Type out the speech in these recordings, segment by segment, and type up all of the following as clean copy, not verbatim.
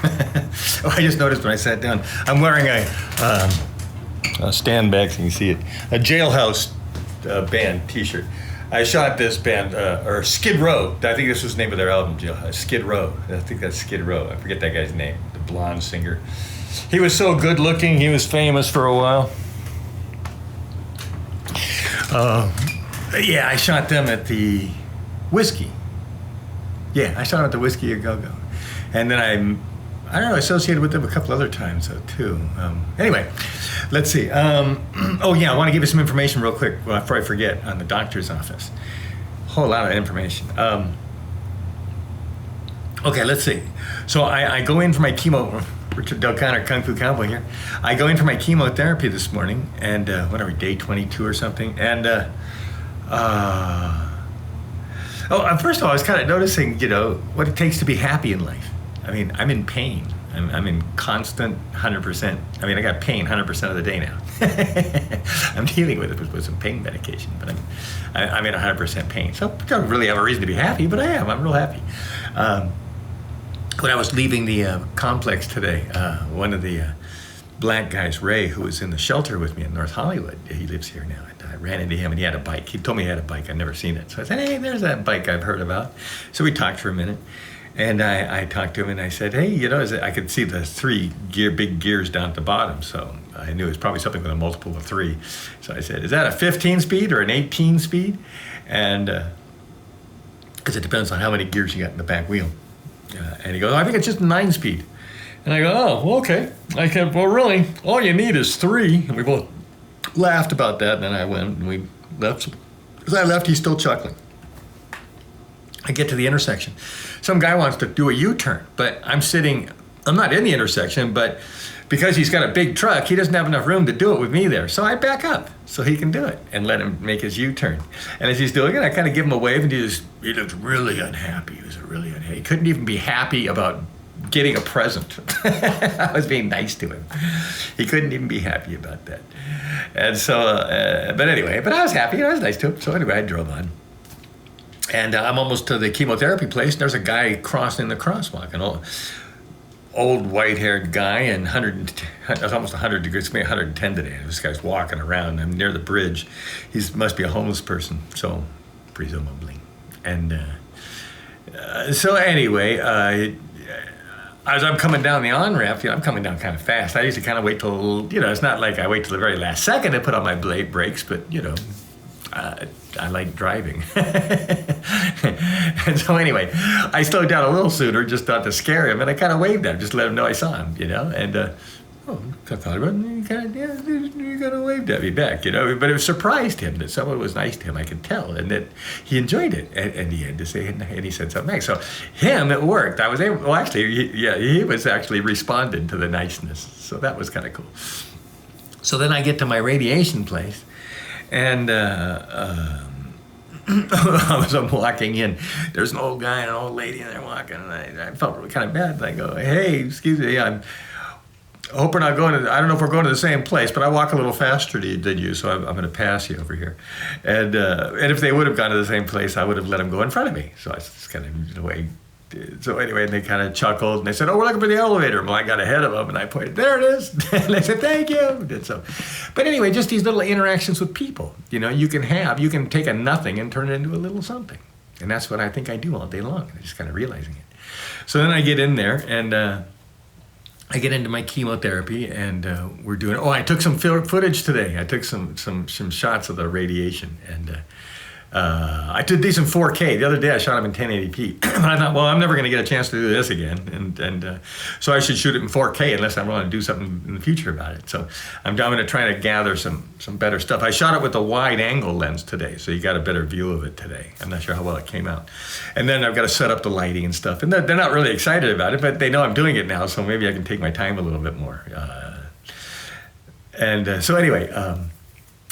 Oh, I just noticed when I sat down, I'm wearing a stand back so you can see it, a Jailhouse band T-shirt. I shot this band, or Skid Row. I think this was the name of their album, Skid Row. I think that's Skid Row. I forget that guy's name, the blonde singer. He was so good looking. He was famous for a while. Yeah, I shot them at the Whiskey. Yeah, I shot them at the Whiskey A Go Go. And then I don't know, associated with them a couple other times too. Anyway, let's see. Oh yeah, I want to give you some information real quick before I forget on the doctor's office. Whole lot of information. Okay, let's see. So I go in for my chemo. Richard Del Conner, Kung Fu Cowboy here. I go in for my chemotherapy this morning, and whatever, day 22 or something. And first of all, I was kind of noticing, what it takes to be happy in life. I mean, I'm in pain. I'm in constant 100%. I mean, I got pain 100% of the day now. I'm dealing with it with some pain medication, but I'm in 100% pain. So I don't really have a reason to be happy, but I am. I'm real happy. When I was leaving the complex today, one of the black guys, Ray, who was in the shelter with me in North Hollywood, he lives here now, and I ran into him, and he had a bike. He told me he had a bike. I'd never seen it. So I said, hey, there's that bike I've heard about. So we talked for a minute, and I talked to him, and I said, hey, I could see the big gears down at the bottom, so I knew it was probably something with a multiple of 3. So I said, is that a 15 speed or an 18 speed? And because it depends on how many gears you got in the back wheel. And he goes, I think it's just 9-speed. And I go, oh, well, okay. I said, well, really, all you need is 3. And we both laughed about that. And then I went and we left. As I left, he's still chuckling. I get to the intersection. Some guy wants to do a U-turn, but I'm not in the intersection, but because he's got a big truck, he doesn't have enough room to do it with me there. So I back up so he can do it and let him make his U-turn. And as he's doing it, I kind of give him a wave, and he looked really unhappy. He was really unhappy. He couldn't even be happy about getting a present. I was being nice to him. He couldn't even be happy about that. And so, but I was happy. I was nice to him. So anyway, I drove on. And I'm almost to the chemotherapy place. There's a guy crossing the crosswalk, an old white-haired guy, and it's almost 100 degrees, maybe 110 today. This guy's walking around. I'm near the bridge. He must be a homeless person, so presumably. And so anyway, as I'm coming down the on-ramp, I'm coming down kind of fast. I usually kind of wait till, it's not like I wait till the very last second to put on my brakes, but, I like driving. And so anyway, I slowed down a little sooner, just not to scare him, and I kind of waved at him, just to let him know I saw him, and I thought about it, you kind of waved at me back, but it surprised him that someone was nice to him, I could tell, and that he enjoyed it, and he had to say, and he said something nice. So it worked. I was able, he was actually responding to the niceness, so that was kind of cool. So then I get to my radiation place, and I'm walking in. There's an old guy and an old lady, and they're walking, and I felt really kind of bad. And I go, hey, excuse me, I hope we're not going to, I don't know if we're going to the same place, but I walk a little faster than you, so I'm going to pass you over here. And if they would have gone to the same place, I would have let them go in front of me. So I just kind of, in a way, so anyway, they kind of chuckled, and they said, oh, we're looking for the elevator. Well, I got ahead of them, and I pointed, there it is. And they said, thank you. And so, but anyway, just these little interactions with people, you can take a nothing and turn it into a little something. And that's what I think I do all day long. I'm just kind of realizing it. So then I get in there, and I get into my chemotherapy, and we're doing, I took some footage today. I took some shots of the radiation, and I did these in 4K. The other day I shot them in 1080p. I thought, well, I'm never going to get a chance to do this again, and so I should shoot it in 4K unless I want to do something in the future about it. So I'm going to try to gather some better stuff. I shot it with a wide-angle lens today, so you got a better view of it today. I'm not sure how well it came out. And then I've got to set up the lighting and stuff. And they're not really excited about it, but they know I'm doing it now, so maybe I can take my time a little bit more. So anyway...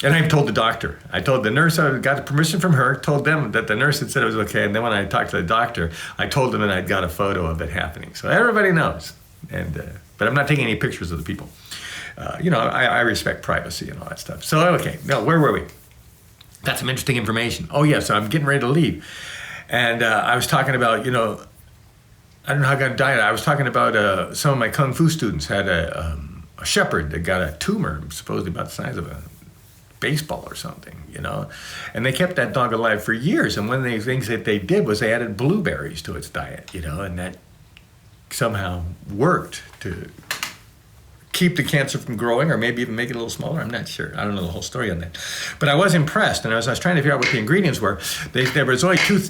And I told the doctor. I told the nurse, I got the permission from her, told them that the nurse had said it was okay. And then when I talked to the doctor, I told them that I'd got a photo of it happening. So everybody knows. But I'm not taking any pictures of the people. I respect privacy and all that stuff. So, okay, where were we? Got some interesting information. Oh, yeah, so I'm getting ready to leave. And I was talking about, I don't know how I got a diet. I was talking about some of my kung fu students had a shepherd that got a tumor, supposedly about the size of a baseball or something, you know, and they kept that dog alive for years. And one of the things that they did was they added blueberries to its diet, you know, and that somehow worked to keep the cancer from growing, or maybe even make it a little smaller. I'm not sure. I don't know the whole story on that. But I was impressed, and as I was trying to figure out what the ingredients were, there was only two.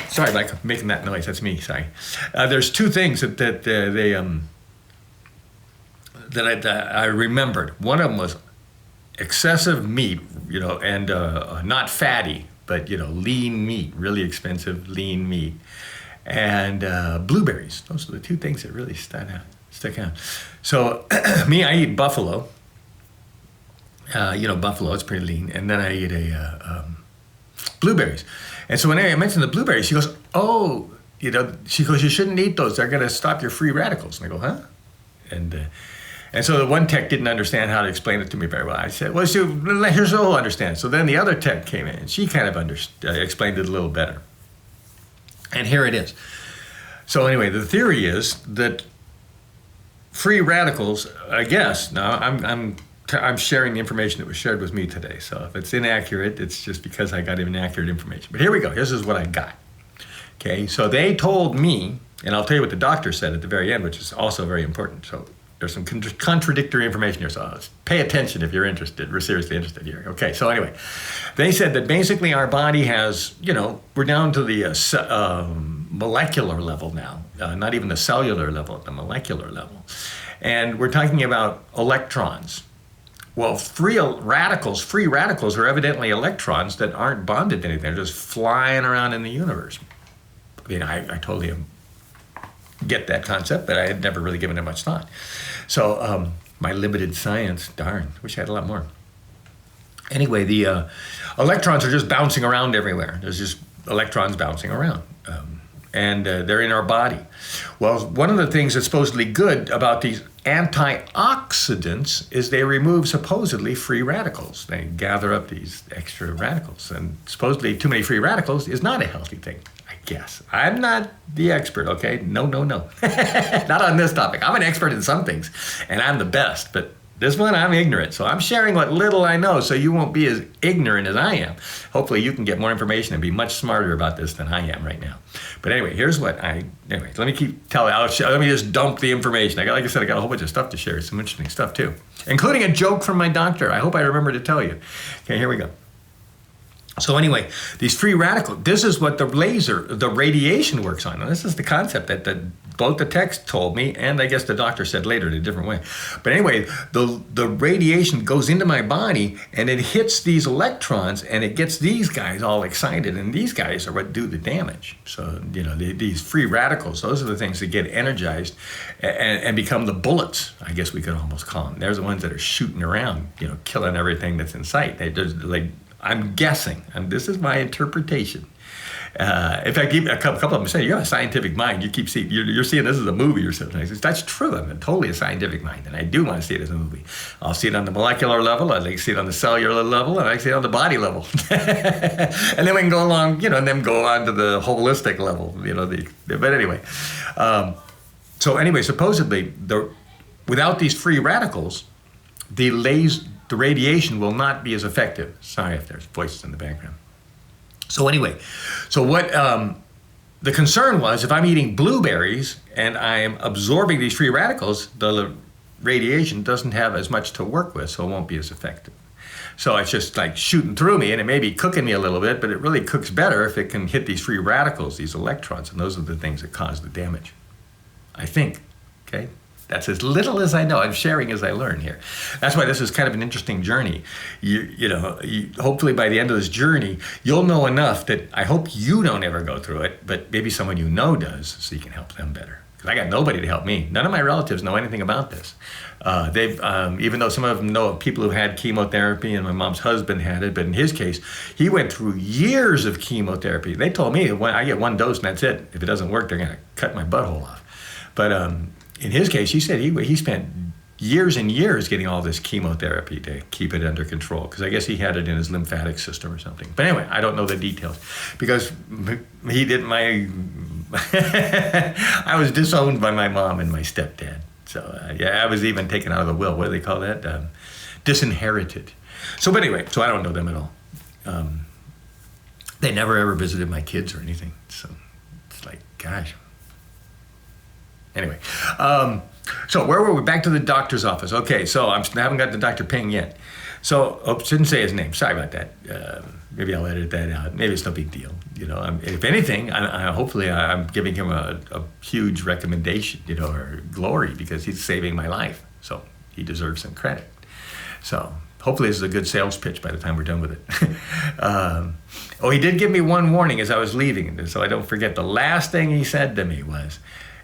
Sorry, Mike, I'm making that noise. That's me. Sorry. There's two things that I remembered. One of them was excessive meat, you know, and not fatty, but, you know, lean meat, really expensive lean meat, and blueberries. Those are the two things that really stick out. So me, I eat buffalo. You know, buffalo, it's pretty lean. And then I eat blueberries. And so when I mentioned the blueberries, she goes, oh, you know, she goes, you shouldn't eat those. They're going to stop your free radicals. And I go, huh? And so the one tech didn't understand how to explain it to me very well. I said, well, here's how I'll understand. So then the other tech came in, and she kind of explained it a little better. And here it is. So anyway, the theory is that free radicals, I guess, now I'm sharing the information that was shared with me today. So if it's inaccurate, it's just because I got inaccurate information. But here we go. This is what I got. Okay, so they told me, and I'll tell you what the doctor said at the very end, which is also very important. So there's some contradictory information here, so pay attention if you're interested, we're seriously interested here. Okay, so anyway, they said that basically our body has, you know, we're down to the molecular level now, not even the cellular level, the molecular level. And we're talking about electrons. Well, free radicals are evidently electrons that aren't bonded to anything. They're just flying around in the universe. I mean, I totally get that concept, but I had never really given it much thought. So my limited science, darn, wish I had a lot more. Anyway, the electrons are just bouncing around everywhere. There's just electrons bouncing around. And they're in our body. Well, one of the things that's supposedly good about these antioxidants is they remove supposedly free radicals. They gather up these extra radicals. And supposedly too many free radicals is not a healthy thing, I guess. I'm not the expert, okay? No. Not on this topic. I'm an expert in some things, and I'm the best. But this one, I'm ignorant. So I'm sharing what little I know so you won't be as ignorant as I am. Hopefully you can get more information and be much smarter about this than I am right now. But anyway, here's what let me keep telling, let me just dump the information. Like I said, I got a whole bunch of stuff to share, some interesting stuff too, including a joke from my doctor. I hope I remember to tell you. Okay, here we go. So anyway, these free radicals, this is what the radiation works on. Now, this is the concept that both the text told me, and I guess the doctor said later in a different way. But anyway, the radiation goes into my body, and it hits these electrons, and it gets these guys all excited, and these guys are what do the damage. So, you know, these free radicals, those are the things that get energized and become the bullets, I guess we could almost call them. They're the ones that are shooting around, you know, killing everything that's in sight. They just, like, I'm guessing, and this is my interpretation. In fact, a couple of them say, you have a scientific mind. You keep seeing, you're seeing this as a movie or something. I said, that's true. I'm totally a scientific mind, and I do want to see it as a movie. I'll see it on the molecular level. I'd like to see it on the cellular level, and I like to see it on the body level. And then we can go along, you know, and then go on to the holistic level, you know. But anyway, so anyway, supposedly, without these free radicals, the radiation will not be as effective. Sorry if there's voices in the background. So anyway, so what the concern was, if I'm eating blueberries and I'm absorbing these free radicals, the radiation doesn't have as much to work with, so it won't be as effective. So it's just like shooting through me, and it may be cooking me a little bit, but it really cooks better if it can hit these free radicals, these electrons, and those are the things that cause the damage, I think, okay? That's as little as I know. I'm sharing as I learn here. That's why this is kind of an interesting journey. Hopefully by the end of this journey, you'll know enough that I hope you don't ever go through it, but maybe someone you know does, so you can help them better. Because I got nobody to help me. None of my relatives know anything about this. Even though some of them know of people who had chemotherapy, and my mom's husband had it, but in his case, he went through years of chemotherapy. They told me, I get one dose and that's it. If it doesn't work, they're going to cut my butthole off. But in his case, he said he spent years and years getting all this chemotherapy to keep it under control, because I guess he had it in his lymphatic system or something. But anyway, I don't know the details, because he did I was disowned by my mom and my stepdad. So yeah, I was even taken out of the will. What do they call that? Disinherited. So but anyway, so I don't know them at all. They never ever visited my kids or anything. So it's like, gosh. Anyway, so where were we? Back to the doctor's office. Okay, so I haven't got to Dr. Ping yet. So, shouldn't say his name. Sorry about that. Maybe I'll edit that out. Maybe it's no big deal. You know, if anything, hopefully I'm giving him a huge recommendation, you know, or glory, because he's saving my life. So he deserves some credit. So hopefully this is a good sales pitch by the time we're done with it. He did give me one warning as I was leaving, so I don't forget. The last thing he said to me was,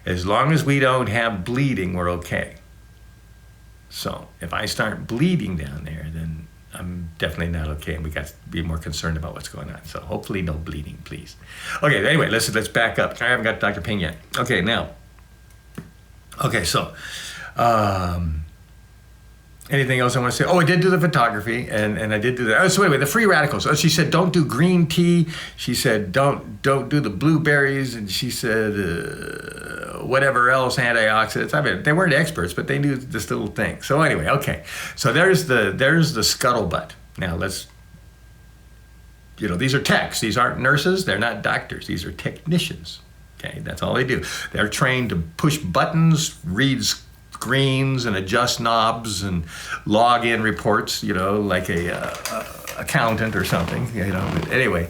as long as we don't have bleeding, we're okay. So if I start bleeding down there, then I'm definitely not okay, and we got to be more concerned about what's going on. So hopefully no bleeding, please. Okay, anyway, let's back up. I haven't got Dr. Ping yet. Okay, now. Okay, so anything else I want to say? Oh, I did do the photography, and I did do that. Oh, so anyway, the free radicals. Oh, she said don't do green tea. She said don't do the blueberries, and she said whatever else, antioxidants. I mean, they weren't experts, but they knew this little thing. So anyway, okay. So there's the scuttlebutt. Now let's, you know, these are techs. These aren't nurses. They're not doctors. These are technicians. Okay, that's all they do. They're trained to push buttons, read screens, and adjust knobs and log in reports, you know, like a accountant or something, you know. But anyway,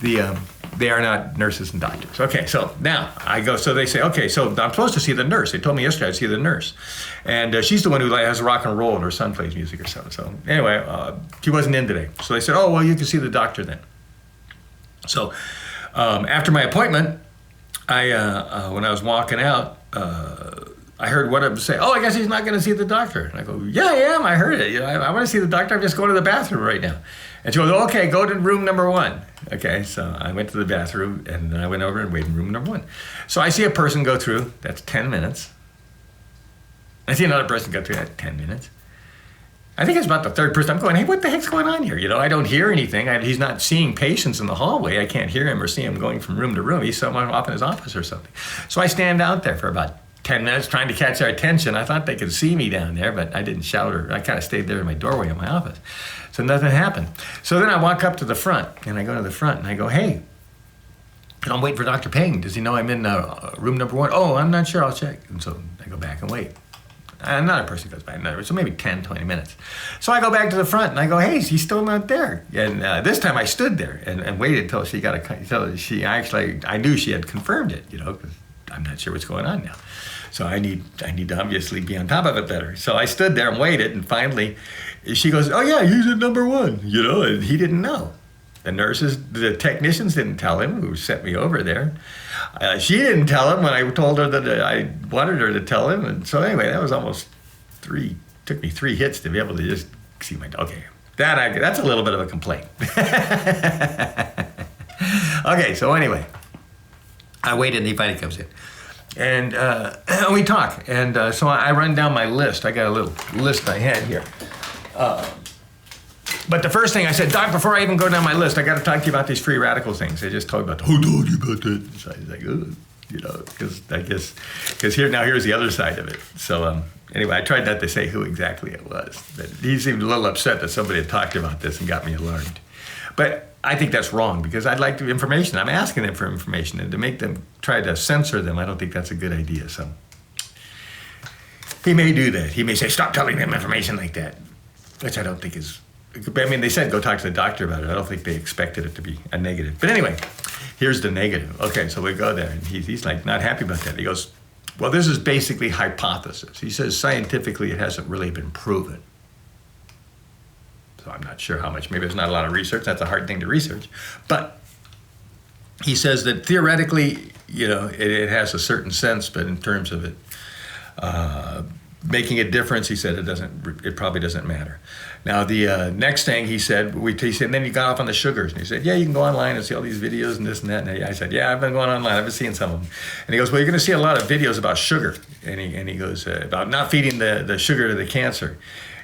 they are not nurses and doctors. Okay, so now I go, so they say, okay, so I'm supposed to see the nurse. They told me yesterday I'd see the nurse. And she's the one who has rock and roll, and her son plays music or something. So anyway, she wasn't in today. So they said, oh, well, you can see the doctor then. So after my appointment, when I was walking out, I heard one of them say, oh, I guess he's not going to see the doctor. And I go, yeah, I am. I heard it. You know, I want to see the doctor. I'm just going to the bathroom right now. And she goes, okay, go to room number 1. Okay, so I went to the bathroom, and then I went over and waited in room number 1. So I see a person go through. That's 10 minutes. I see another person go through. That's 10 minutes. I think it's about the third person. I'm going, hey, what the heck's going on here? You know, I don't hear anything. He's not seeing patients in the hallway. I can't hear him or see him going from room to room. He's someone off in his office or something. So I stand out there for about 10 minutes trying to catch their attention. I thought they could see me down there, but I didn't shout, or I kind of stayed there in my doorway of my office. So nothing happened. So then I walk up to the front, and I go to the front, and I go, hey, I'm waiting for Dr. Ping. Does he know I'm in room number 1? Oh, I'm not sure. I'll check. And so I go back and wait. Another person goes by, so maybe 10, 20 minutes. So I go back to the front, and I go, hey, he's still not there. And this time I stood there and waited until she got I knew she had confirmed it, you know, because I'm not sure what's going on now. So I need to obviously be on top of it better. So I stood there and waited, and finally she goes, oh yeah, he's at number 1, you know, and he didn't know. The technicians didn't tell him, who sent me over there. She didn't tell him when I told her that I wanted her to tell him. And so anyway, that was almost took me 3 hits to be able to just see my, okay, that's a little bit of a complaint. Okay, so anyway, I waited and he finally comes in. And we talk, and so I run down my list. I got a little list I had here. But the first thing I said, Doc, before I even go down my list, I got to talk to you about these free radical things. I just told you about, who told you about that? So I was like, oh, you know, because here's the other side of it. So anyway, I tried not to say who exactly it was. But he seemed a little upset that somebody had talked about this and got me alarmed. But I think that's wrong, because I'd like the information. I'm asking them for information, and to make them try to censor them, I don't think that's a good idea. So he may do that. He may say, stop telling them information like that, which I don't think is, I mean, they said go talk to the doctor about it. I don't think they expected it to be a negative. But anyway, here's the negative. Okay, so we go there, and he's like not happy about that. He goes, well, this is basically hypothesis. He says scientifically it hasn't really been proven. So I'm not sure how much. Maybe there's not a lot of research. That's a hard thing to research. But he says that theoretically, you know, it has a certain sense, but in terms of it making a difference, he said it probably doesn't matter. Now the next thing he said, and then he got off on the sugars, and he said, yeah, you can go online and see all these videos and this and that. And I said, yeah, I've been going online, I've been seeing some of them. And he goes, well, you're going to see a lot of videos about sugar, and he goes about not feeding the sugar to the cancer.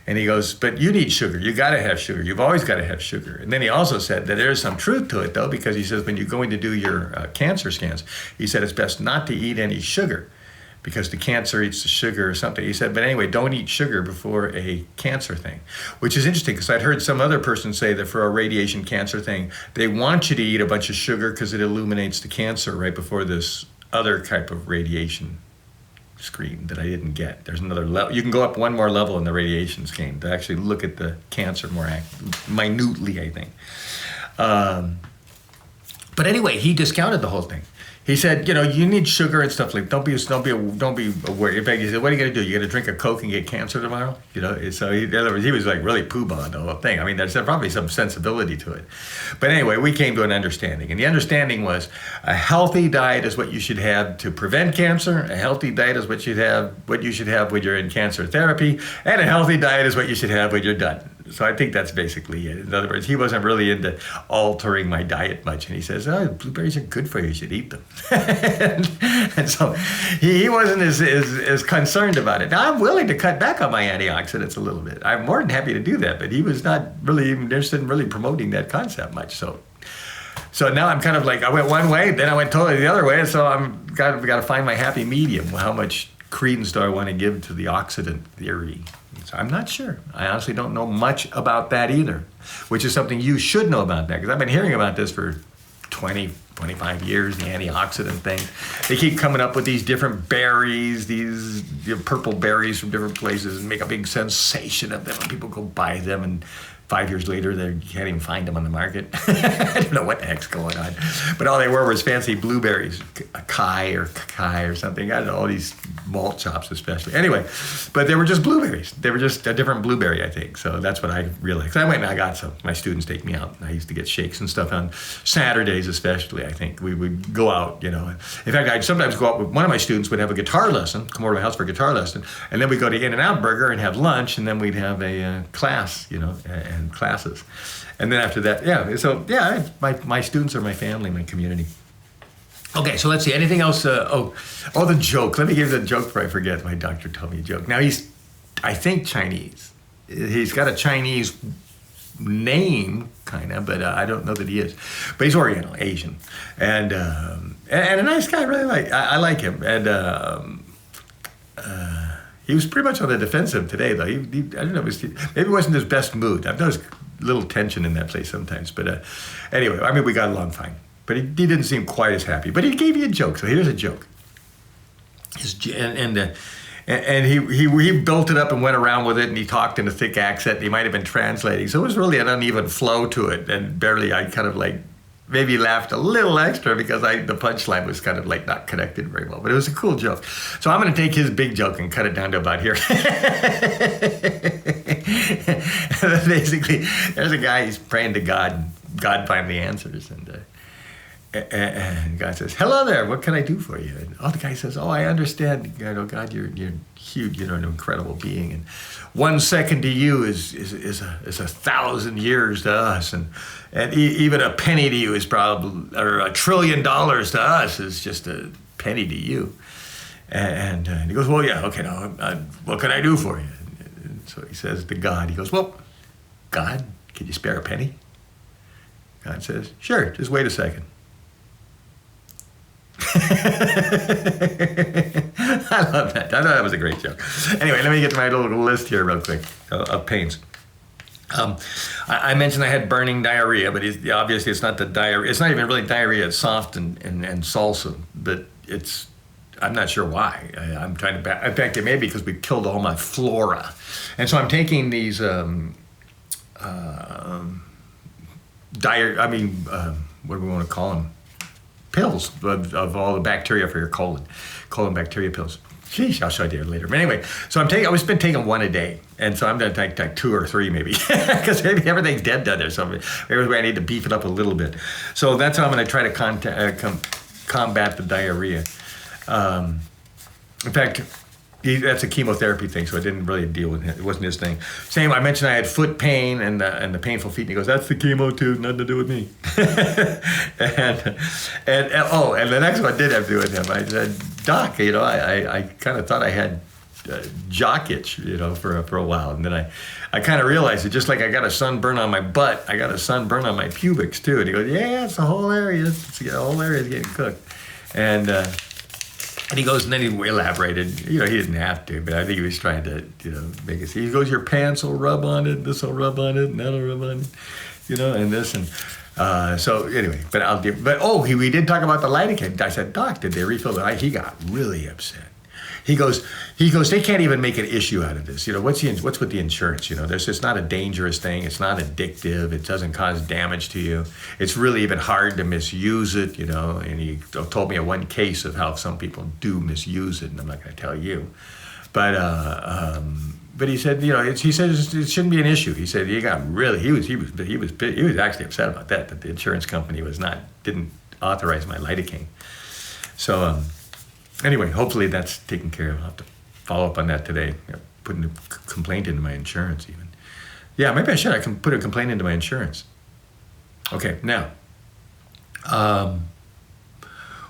And he goes, but you need sugar. You got to have sugar. You've always got to have sugar. And then he also said that there's some truth to it, though, because he says when you're going to do your cancer scans, he said it's best not to eat any sugar because the cancer eats the sugar or something. He said, but anyway, don't eat sugar before a cancer thing, which is interesting because I'd heard some other person say that for a radiation cancer thing, they want you to eat a bunch of sugar because it illuminates the cancer right before this other type of radiation screen that I didn't get. There's another level. You can go up one more level in the radiation screen to actually look at the cancer more minutely, I think. But anyway, he discounted the whole thing. He said, you need sugar and stuff like. Don't be aware. In fact, he said, what are you gonna do? You gonna drink a Coke and get cancer tomorrow? So in other words, he was like really poo-bahing the whole thing. I mean, there's probably some sensibility to it. But anyway, we came to an understanding, and the understanding was a healthy diet is what you should have to prevent cancer. A healthy diet is what you should have when you're in cancer therapy, and a healthy diet is what you should have when you're done. So I think that's basically it. In other words, he wasn't really into altering my diet much. And he says, blueberries are good for you. You should eat them. and so he wasn't as concerned about it. Now, I'm willing to cut back on my antioxidants a little bit. I'm more than happy to do that. But he was not really even interested in really promoting that concept much. So now I'm kind of like, I went one way, then I went totally the other way. So I've got to find my happy medium. How much credence do I want to give to the oxidant theory? So I'm not sure. I honestly don't know much about that either, which is something you should know about that, because I've been hearing about this for 20, 25 years, the antioxidant thing. They keep coming up with these different berries, these purple berries from different places, and make a big sensation of them, and people go buy them, and 5 years later, you can't even find them on the market. I don't know what the heck's going on. But all they were was fancy blueberries, acai or something. I don't know, all these malt chops especially. Anyway, but they were just blueberries. They were just a different blueberry, I think. So that's what I realized. I went and I got some. My students take me out. I used to get shakes and stuff on Saturdays especially, I think. We would go out, In fact, I'd sometimes go out with one of my students would have a guitar lesson, come over to my house for a guitar lesson, and then we'd go to In-N-Out Burger and have lunch, and then we'd have a class, and classes. And then after that, my students are my family, my community. Okay, so let's see, anything else? The joke. Let me give you the joke before I forget. My doctor told me a joke. Now he's, I think, Chinese. He's got a Chinese name, kind of, but I don't know that he is. But he's Oriental, Asian. And a nice guy, really I like him. And he was pretty much on the defensive today, though. I don't know, maybe it wasn't his best mood. I've noticed a little tension in that place sometimes. But anyway, I mean, we got along fine. But he didn't seem quite as happy. But he gave you a joke, so here's a joke. And he built it up and went around with it, and he talked in a thick accent. And he might have been translating, so it was really an uneven flow to it. And barely, I kind of like maybe laughed a little extra because the punchline was kind of like not connected very well. But it was a cool joke. So I'm going to take his big joke and cut it down to about here. Basically, there's a guy, he's praying to God, and God finally answers. And God says, hello there, what can I do for you? And the guy says, I understand, God, you're huge, an incredible being. And 1 second to you is 1,000 years to us. And even a penny to you is probably, or $1 trillion to us is just a penny to you. And he goes, well, yeah, okay, now, what can I do for you? And so he says to God, he goes, well, God, can you spare a penny? God says, sure, just wait a second. I love that. I thought that was a great joke. Anyway, let me get to my little list here real quick of pains. I mentioned I had burning diarrhea, but obviously it's not the diarrhea. It's not even really diarrhea. It's soft and salsa, but I'm not sure why. I'm trying to. In fact, it may be because we killed all my flora, and so I'm taking these what do we want to call them? Pills of all the bacteria for your colon bacteria pills. Sheesh, I'll show you later. But anyway, so I've just been taking one a day, and so I'm going to take 2 or 3 maybe, because maybe everything's dead down there. So maybe I need to beef it up a little bit. So that's how I'm going to try to combat the diarrhea. In fact, That's a chemotherapy thing, so I didn't really deal with it. It wasn't his thing. Same, I mentioned I had foot pain and the painful feet, and he goes, "That's the chemo too, nothing to do with me." and the next one did have to do with him. I said, "Doc, I kind of thought I had jock itch, for a while, and then I kind of realized it. Just like I got a sunburn on my butt, I got a sunburn on my pubics too." And he goes, "Yeah, it's the whole area. The whole area is getting cooked." And he goes, and then he elaborated. He didn't have to, but I think he was trying to, make it. He goes, "Your pants will rub on it. This will rub on it, and that'll rub on it, and this and." So anyway, we did talk about the lidocaine. I said, "Doc, did they refill the light?" He got really upset. He goes, they can't even make an issue out of this. What's with the insurance? It's not a dangerous thing. It's not addictive. It doesn't cause damage to you. It's really even hard to misuse it, And he told me of one case of how some people do misuse it, and I'm not going to tell you. But he said, he says it shouldn't be an issue. He said he was actually upset about that the insurance company didn't authorize my lidocaine. So. Anyway, hopefully that's taken care of. I'll have to follow up on that today. Putting a complaint into my insurance even. Yeah, maybe I should. I can put a complaint into my insurance. Okay, now.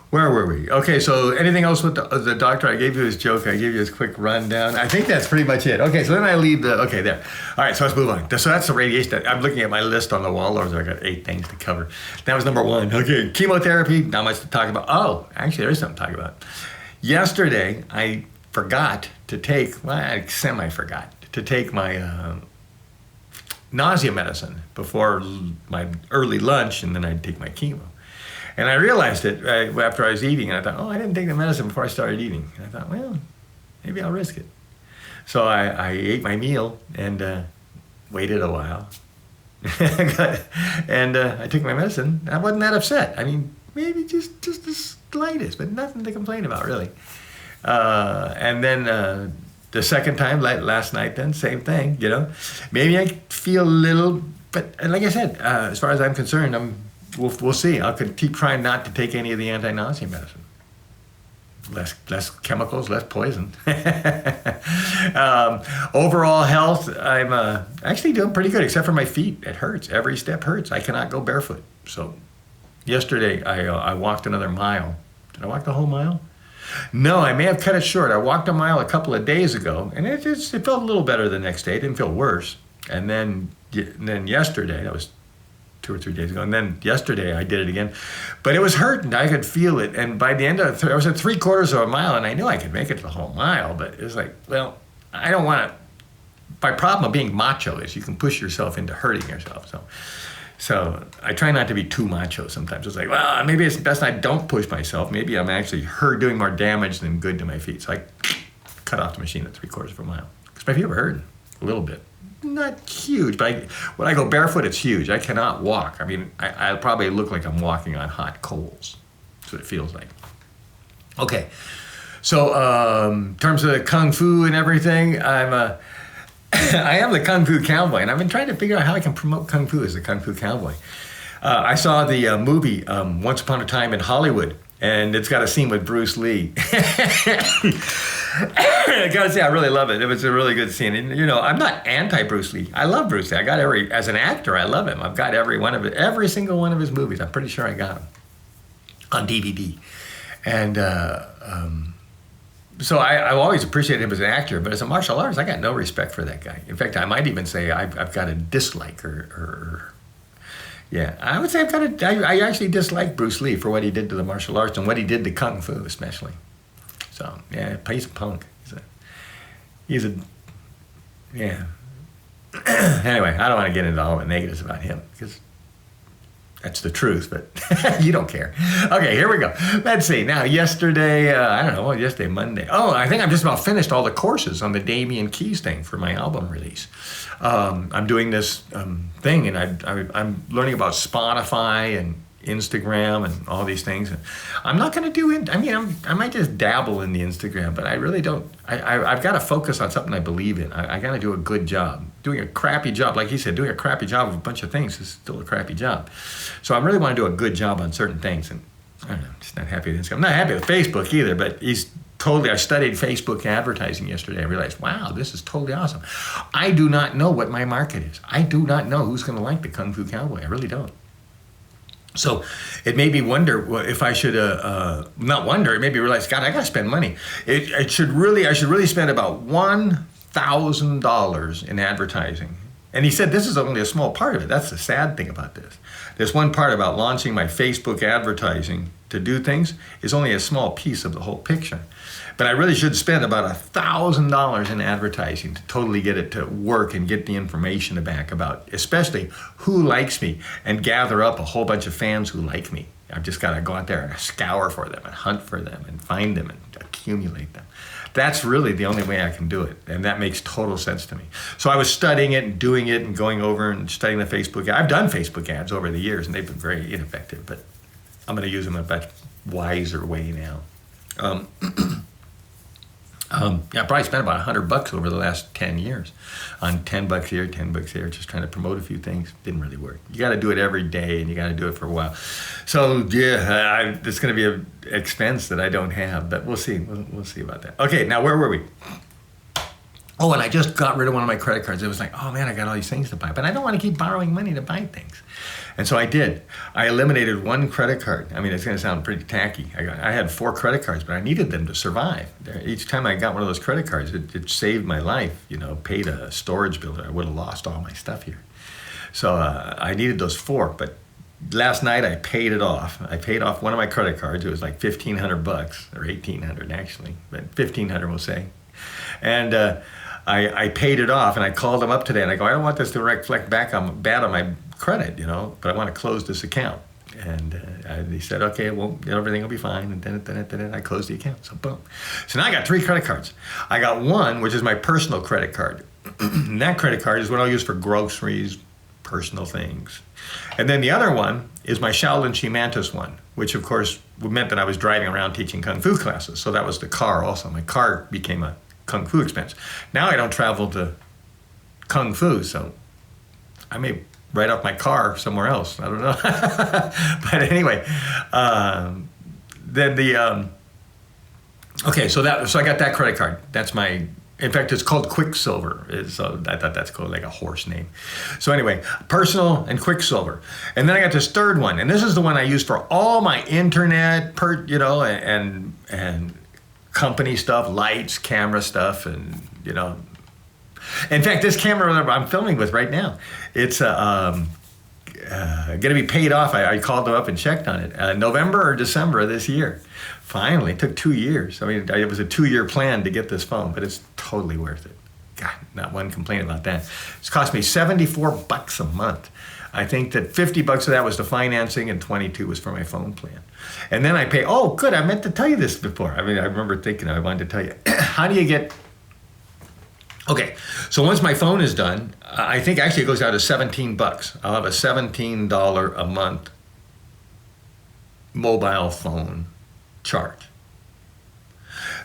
Where were we? Okay, so anything else with the doctor? I gave you his joke. I gave you his quick rundown. I think that's pretty much it. Okay, so then I leave okay, there. All right, so let's move on. So that's the radiation. I'm looking at my list on the wall. I got 8 things to cover. That was number 1. Okay, chemotherapy, not much to talk about. Oh, actually, there is something to talk about. Yesterday, I forgot to take, I semi-forgot to take my nausea medicine before my early lunch, and then I'd take my chemo. And I realized it after I was eating, and I thought, I didn't take the medicine before I started eating. And I thought, well, maybe I'll risk it. So I ate my meal and waited a while. and I took my medicine. I wasn't that upset. I mean, maybe just the slightest, but nothing to complain about, really. And then the second time, last night, then, same thing, Maybe I feel a little, but like I said, as far as I'm concerned, we'll see. I'll keep trying not to take any of the anti-nausea medicine. Less chemicals, less poison. Overall health, I'm actually doing pretty good, except for my feet. It hurts. Every step hurts. I cannot go barefoot. So yesterday, I walked another mile. Did I walk the whole mile? No, I may have cut it short. I walked a mile a couple of days ago, and it felt a little better the next day. It didn't feel worse. And then yesterday, that was 2 or 3 days ago, and then yesterday I did it again. But it was hurting. I could feel it. And by the end of I was at 3/4 of a mile, and I knew I could make it the whole mile. But it was like, well, I don't want to. My problem of being macho is you can push yourself into hurting yourself. So I try not to be too macho sometimes. It's like, well, maybe it's best I don't push myself. Maybe I'm actually doing more damage than good to my feet. So I cut off the machine at 3/4 of a mile. Because my feet were hurting a little bit. Not huge, but when I go barefoot, it's huge. I cannot walk. I mean, I probably look like I'm walking on hot coals. That's what it feels like. Okay. So in terms of the Kung Fu and everything, I am the Kung Fu Cowboy, and I've been trying to figure out how I can promote Kung Fu as the Kung Fu Cowboy. I saw the movie Once Upon a Time in Hollywood, and it's got a scene with Bruce Lee. I gotta say, I really love it. It was a really good scene. And, I'm not anti-Bruce Lee. I love Bruce Lee. I got as an actor, I love him. I've got every single one of his movies. I'm pretty sure I got them on DVD. And so I've always appreciated him as an actor, but as a martial artist, I got no respect for that guy. In fact, I might even say I've got a dislike yeah, I would say I actually dislike Bruce Lee for what he did to the martial arts and what he did to Kung Fu, especially. So, yeah, he's a punk. Yeah. Anyway, I don't want to get into all the negatives about him, because that's the truth, but you don't care. Okay, here we go. Let's see. Now, yesterday, Monday. Oh, I think I'm just about finished all the courses on the Damian Keys thing for my album release. I'm doing this thing, and I'm learning about Spotify and Instagram and all these things. And I'm not going to do it. I mean, I might just dabble in the Instagram, but I really don't. I've got to focus on something I believe in. I got to do a good job. Doing a crappy job, like he said, doing a crappy job of a bunch of things is still a crappy job. So I really want to do a good job on certain things. And I don't know, I'm just not happy with Instagram. I'm not happy with Facebook either, but he's I studied Facebook advertising yesterday. I realized, wow, this is totally awesome. I do not know what my market is. I do not know who's going to like the Kung Fu Cowboy. I really don't. So it made me wonder if I should, not wonder, it made me realize, God, I got to spend money. I should really spend about $1,000 in advertising. And he said, this is only a small part of it. That's the sad thing about this. This one part about launching my Facebook advertising to do things is only a small piece of the whole picture. But I really should spend about $1,000 in advertising to totally get it to work and get the information back about, especially who likes me, and gather up a whole bunch of fans who like me. I've just got to go out there and scour for them and hunt for them and find them and accumulate them. That's really the only way I can do it, and that makes total sense to me. So I was studying it and doing it and going over and studying the Facebook ad. I've done Facebook ads over the years, and they've been very ineffective, but I'm going to use them in a much wiser way now. I probably spent about $100 over the last 10 years on $10 here, $10 there, just trying to promote a few things. Didn't really work. You got to do it every day, and you got to do it for a while. So yeah, it's going to be an expense that I don't have, but we'll see. We'll see about that. Okay, now where were we? Oh, and I just got rid of one of my credit cards. It was like, oh man, I got all these things to buy, but I don't want to keep borrowing money to buy things. And so I did. I eliminated one credit card. I mean, it's going to sound pretty tacky. I had 4 credit cards, but I needed them to survive. Each time I got one of those credit cards, it saved my life, paid a storage bill that I would have lost all my stuff here. So I needed those 4, but last night I paid it off. I paid off one of my credit cards. It was like $1,500, or $1,800 actually, but $1,500 we'll say. And I paid it off, and I called them up today, and I go, I don't want this to reflect back bad on my credit, but I want to close this account. And they said, okay, well, everything will be fine. And then I closed the account. So boom. So now I got 3 credit cards. I got one, which is my personal credit card. And that credit card is what I'll use for groceries, personal things. And then the other one is my Shaolin Shimantas one, which of course meant that I was driving around teaching Kung Fu classes. So that was the car also. My car became a Kung Fu expense. Now I don't travel to Kung Fu, so I may write off my car somewhere else. I don't know. But anyway, okay, so I got that credit card. That's my, in fact, it's called Quicksilver. So I thought that's called like a horse name. So anyway, personal and Quicksilver. And then I got this third one, and this is the one I use for all my internet, and company stuff, lights, camera stuff, and in fact, this camera that I'm filming with right now, it's going to be paid off. I called them up and checked on it. November or December of this year. Finally, it took 2 years. I mean, it was a 2-year plan to get this phone, but it's totally worth it. God, not one complaint about that. It's cost me $74 a month. I think that $50 of that was the financing and $22 was for my phone plan. And then I pay, oh, good, I meant to tell you this before. I mean, I remember thinking I wanted to tell you. How do you get, okay, so once my phone is done, I think actually it goes out to $17. I'll have a $17 a month mobile phone charge.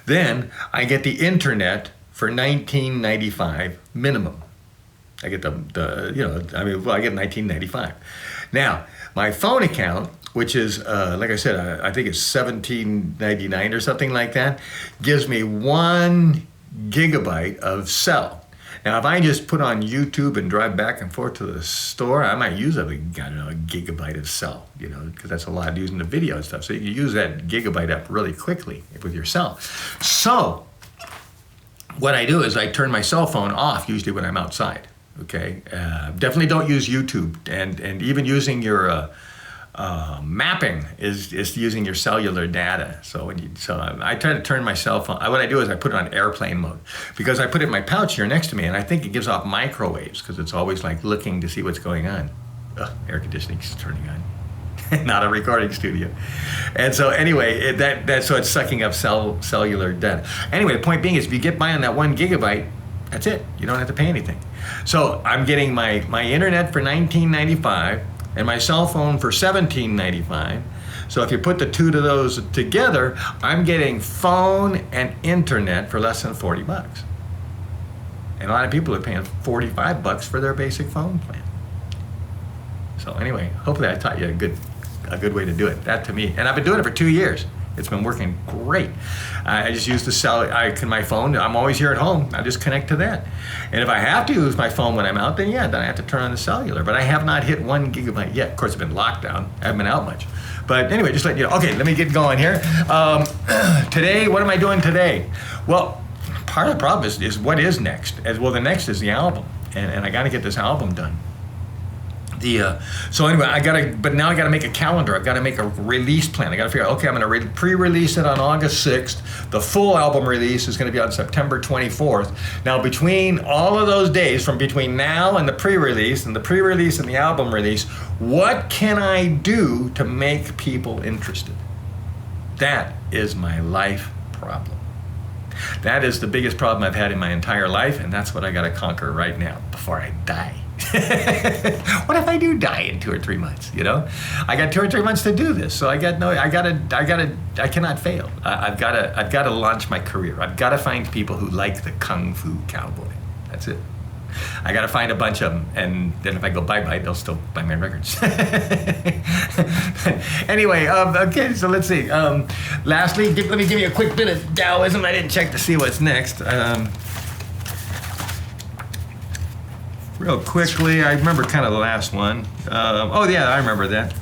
Then I get the internet for $19.95 minimum. I get I get $19.95. Now, my phone account, which is, like I said, I think it's $17.99 or something like that, gives me 1 gigabyte of cell. Now, if I just put on YouTube and drive back and forth to the store, I might use a gigabyte of cell, because that's a lot using the video and stuff. So you can use that gigabyte up really quickly with your cell. So what I do is I turn my cell phone off usually when I'm outside. Okay, definitely don't use YouTube, and even using your mapping is using your cellular data. So I try to turn my cell phone. What I do is I put it on airplane mode, because I put it in my pouch here next to me, and I think it gives off microwaves because it's always like looking to see what's going on. Air conditioning's turning on. Not a recording studio. And so anyway, so it's sucking up cellular data. Anyway, the point being is if you get by on that 1 gigabyte, that's it. You don't have to pay anything. So I'm getting my internet for $19.95 and my cell phone for $17.95. So if you put the two of those together, I'm getting phone and internet for less than $40. And a lot of people are paying $45 for their basic phone plan. So anyway, hopefully I taught you a good way to do it. That to me, and I've been doing it for 2 years. It's been working great. I just use my phone. I'm always here at home. I just connect to that. And if I have to use my phone when I'm out, then I have to turn on the cellular. But I have not hit 1 gigabyte yet. Of course, it's been locked down. I haven't been out much. But anyway, just let you know. Okay, let me get going here. Today, what am I doing today? Well, part of the problem is what is next? The next is the album. And I got to get this album done. So anyway, now I gotta make a calendar. I've got to make a release plan. I got to figure out, okay, I'm going to pre-release it on August 6th. The full album release is going to be on September 24th. Now, between all of those days, from between now and the pre-release and the album release, what can I do to make people interested? That is my life problem. That is the biggest problem I've had in my entire life, and that's what I got to conquer right now before I die. What if I do die in 2 or 3 months? I got 2 or 3 months to do this, so I cannot fail. I've got to launch my career. I've got to find people who like the Kung Fu Cowboy. That's it. I got to find a bunch of them, and then if I go bye-bye, they'll still buy my records. Anyway, okay, so let's see. Lastly, let me give you a quick bit of Taoism. I didn't check to see what's next. Real quickly, I remember kind of the last one. I remember that.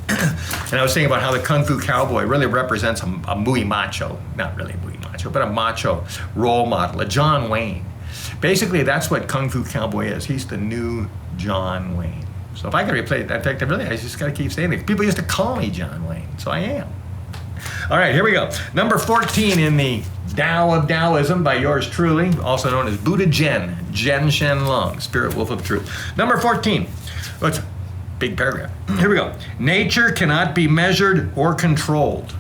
And I was saying about how the Kung Fu Cowboy really represents a muy macho, not really muy macho, but a macho role model, a John Wayne. Basically, that's what Kung Fu Cowboy is. He's the new John Wayne. So if I could replace that, in fact, I just got to keep saying it. People used to call me John Wayne, so I am. All right, here we go. Number 14 in the Tao of Taoism by yours truly, also known as Buddha Zhen, Zhen Shenlong, Spirit Wolf of Truth. Number 14. What's a big paragraph? Here we go. Nature cannot be measured or controlled.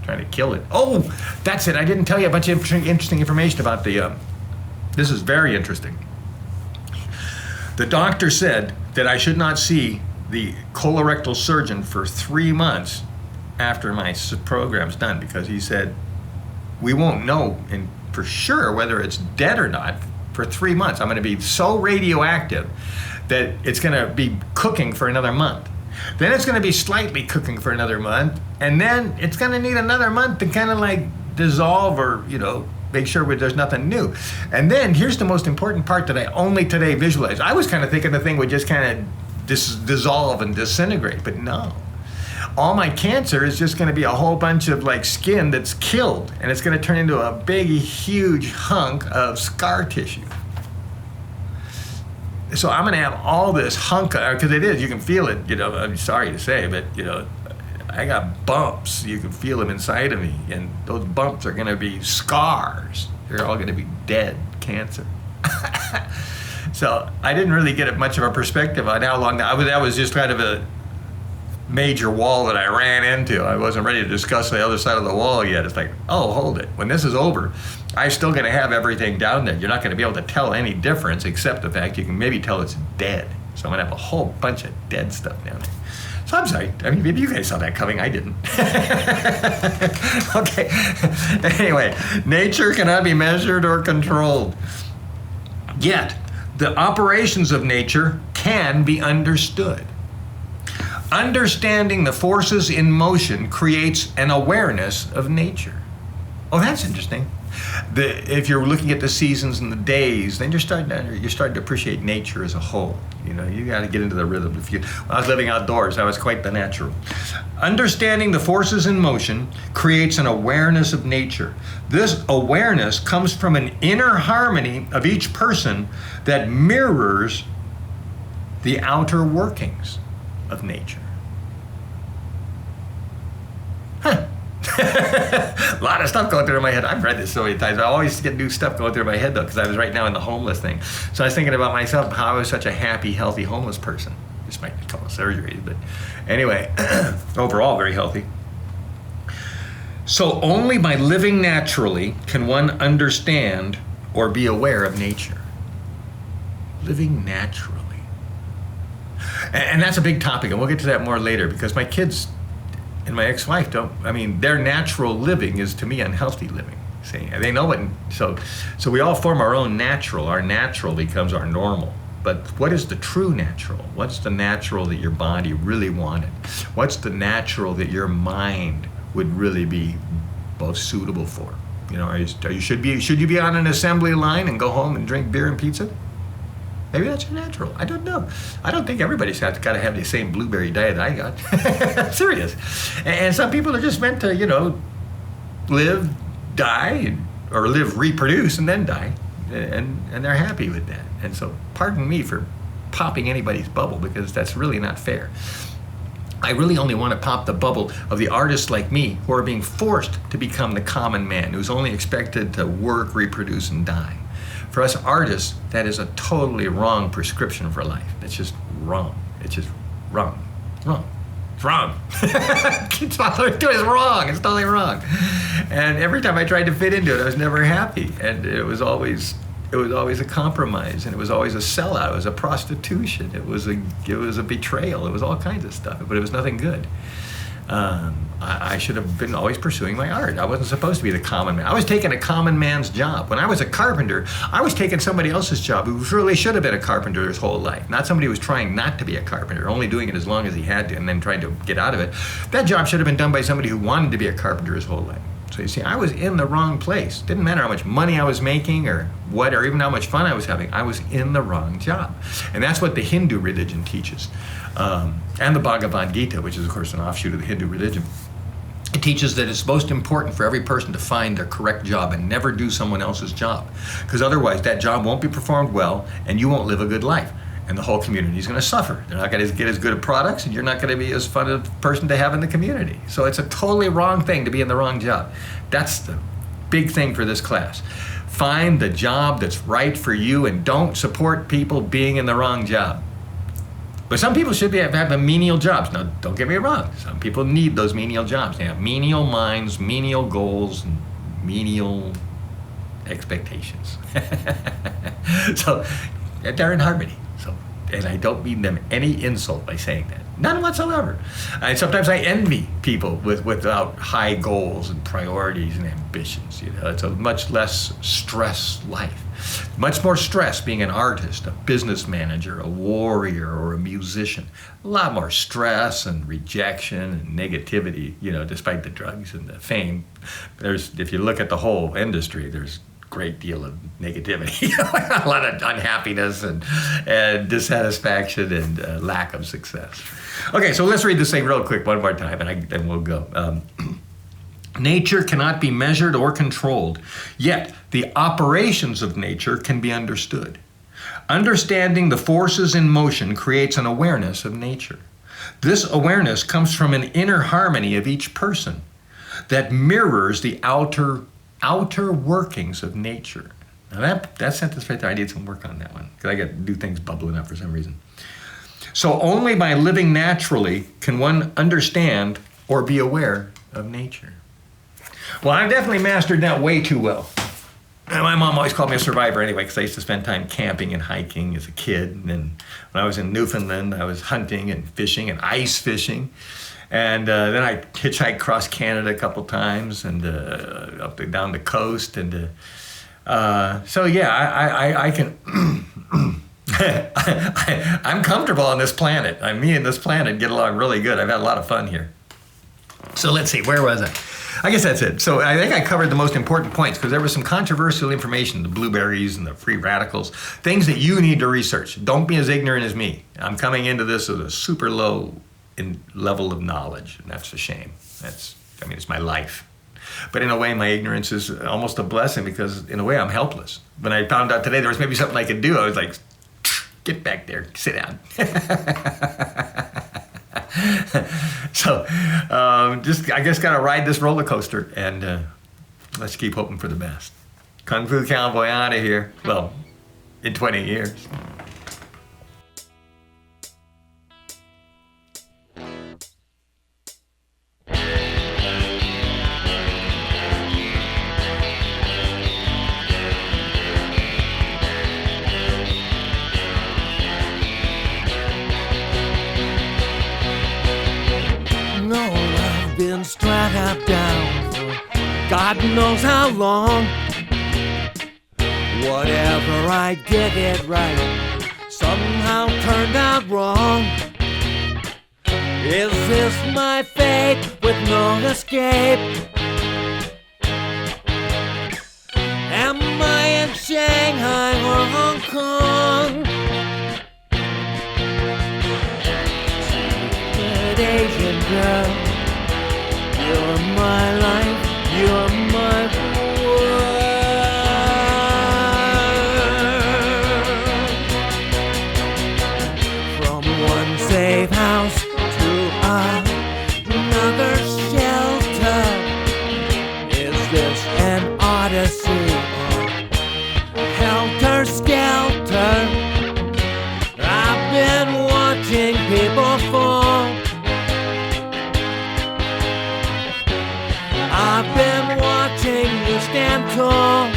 Trying to kill it. Oh, that's it. I didn't tell you a bunch of interesting information about this is very interesting. The doctor said that I should not see the colorectal surgeon for 3 months after my program's done, because he said we won't know for sure whether it's dead or not for 3 months. I'm going to be so radioactive that it's going to be cooking for another month. Then it's going to be slightly cooking for another month, and then it's going to need another month to kind of like dissolve or, make sure there's nothing new. And then here's the most important part that I only today visualized. I was kind of thinking the thing would just kind of dissolve and disintegrate, but no. All my cancer is just going to be a whole bunch of like skin that's killed, and it's going to turn into a big, huge hunk of scar tissue. So I'm going to have all this hunk, because it is, you can feel it, I'm sorry to say, but, I got bumps. You can feel them inside of me, and those bumps are going to be scars. They're all going to be dead cancer. So I didn't really get much of a perspective on how long that was just kind of a major wall that I ran into. I wasn't ready to discuss the other side of the wall yet. It's like, oh, hold it. When this is over, I'm still going to have everything down there. You're not going to be able to tell any difference except the fact you can maybe tell it's dead. So I'm going to have a whole bunch of dead stuff down there. So I'm sorry. I mean, maybe you guys saw that coming. I didn't. Okay. Anyway, nature cannot be measured or controlled. Yet, the operations of nature can be understood. Understanding the forces in motion creates an awareness of nature. Oh, that's interesting. If you're looking at the seasons and the days, then you're starting to appreciate nature as a whole. You got to get into the rhythm. When I was living outdoors, I was quite the natural. Understanding the forces in motion creates an awareness of nature. This awareness comes from an inner harmony of each person that mirrors the outer workings of nature. Huh. A lot of stuff going through my head. I've read this so many times. I always get new stuff going through my head, though, because I was right now in the homeless thing. So I was thinking about myself, how I was such a happy, healthy homeless person. Despite a couple of surgeries, but anyway, overall very healthy. So only by living naturally can one understand or be aware of nature. Living naturally. And that's a big topic, and we'll get to that more later, because my kids and my ex-wife their natural living is to me unhealthy living. See, they know it. So we all form our own natural. Our natural becomes our normal. But what is the true natural? What's the natural that your body really wanted? What's the natural that your mind would really be most suitable for. You know, should you be on an assembly line and go home and drink beer and pizza? Maybe that's your natural. I don't know. I don't think everybody's got to have the same blueberry diet I got. Serious. And some people are just meant to, you know, live, die, or live, reproduce, and then die. And they're happy with that. And so pardon me for popping anybody's bubble, because that's really not fair. I really only want to pop the bubble of the artists like me who are being forced to become the common man, who's only expected to work, reproduce, and die. For us artists, that is a totally wrong prescription for life. It's just wrong. It's just wrong. Wrong. It's wrong. It's wrong. It's totally wrong. And every time I tried to fit into it, I was never happy. And it was always a compromise, and it was always a sellout. It was a prostitution. It was a betrayal. It was all kinds of stuff, but it was nothing good. I should have been always pursuing my art. I wasn't supposed to be the common man. I was taking a common man's job. When I was a carpenter, I was taking somebody else's job who really should have been a carpenter his whole life. Not somebody who was trying not to be a carpenter, only doing it as long as he had to and then trying to get out of it. That job should have been done by somebody who wanted to be a carpenter his whole life. So you see, I was in the wrong place. Didn't matter how much money I was making or even how much fun I was having. I was in the wrong job. And that's what the Hindu religion teaches. And the Bhagavad Gita, which is, of course, an offshoot of the Hindu religion. It teaches that it's most important for every person to find their correct job and never do someone else's job. Because otherwise, that job won't be performed well, and you won't live a good life. And the whole community is going to suffer. They're not going to get as good at products, and you're not going to be as fun a person to have in the community. So it's a totally wrong thing to be in the wrong job. That's the big thing for this class. Find the job that's right for you, and don't support people being in the wrong job. But some people should have menial jobs. Now, don't get me wrong. Some people need those menial jobs. They have menial minds, menial goals, and menial expectations. So they're in harmony. And I don't mean them any insult by saying that. None whatsoever. Sometimes I envy people without high goals and priorities and ambitions. You know, it's a much less stress life. Much more stress being an artist, a business manager, a warrior, or a musician. A lot more stress and rejection and negativity, you know, despite the drugs and the fame. If you look at the whole industry, there's great deal of negativity, a lot of unhappiness and dissatisfaction and lack of success. Okay, so let's read this thing real quick one more time, and then we'll go. Nature cannot be measured or controlled, yet the operations of nature can be understood. Understanding the forces in motion creates an awareness of nature. This awareness comes from an inner harmony of each person that mirrors the outer workings of nature. Now that sentence right there, I need some work on that one, because I got new things bubbling up for some reason. So only by living naturally can one understand or be aware of nature. Well, I've definitely mastered that way too well. And my mom always called me a survivor anyway, because I used to spend time camping and hiking as a kid. And then when I was in Newfoundland, I was hunting and fishing and ice fishing. And then I hitchhiked across Canada a couple times and up and down the coast. And so, yeah, I can... I'm comfortable on this planet. Me and this planet get along really good. I've had a lot of fun here. So let's see, where was I? I guess that's it. So I think I covered the most important points, because there was some controversial information, the blueberries and the free radicals, things that you need to research. Don't be as ignorant as me. I'm coming into this with a super low level of knowledge, and that's a shame. It's my life. But in a way, my ignorance is almost a blessing, because in a way, I'm helpless. When I found out today there was maybe something I could do, I was like, get back there, sit down. So, I guess gotta ride this roller coaster, and let's keep hoping for the best. Kung Fu Cowboy out of here. Well, in 20 years. Been strapped down for God knows how long. Whatever I did it right somehow turned out wrong. Is this my fate with no escape? Am I in Shanghai or Hong Kong? Secret Asian girl, you're my life, you're my world. From one safe house to another shelter. Is this an odyssey or helter-skelter? I've been watching people fall. I've been watching you stand tall.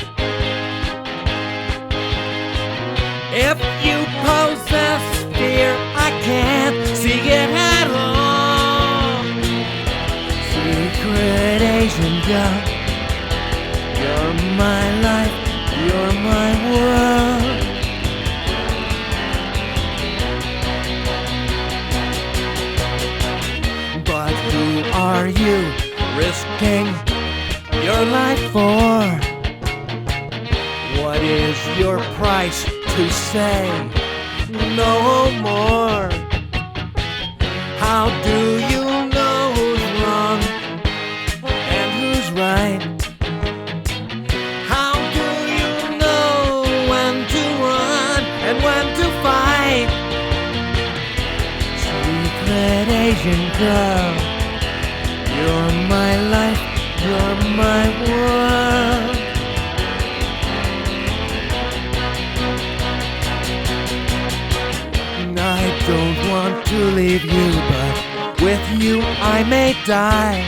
If you possess fear, I can't see it at all. Secret Asian girl, you're my life, you're my world. But who are you risking your life for? What is your price to say no more? How do you know who's wrong and who's right? How do you know when to run and when to fight? Secret Asian girl, you're my life, you're my world. I don't want to leave you, but with you I may die.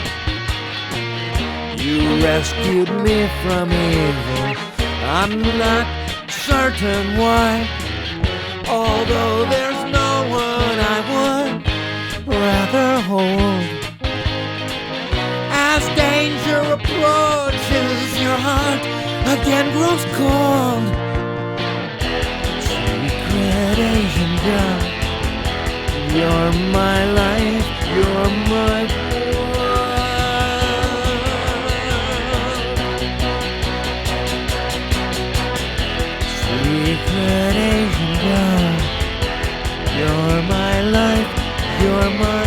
You rescued me from evil, I'm not certain why. Although there's no one I would rather hold. As danger approaches, your heart again grows cold. Secret Asian girl, you're my life, you're my world. Secret Asian girl, you're my life, you're my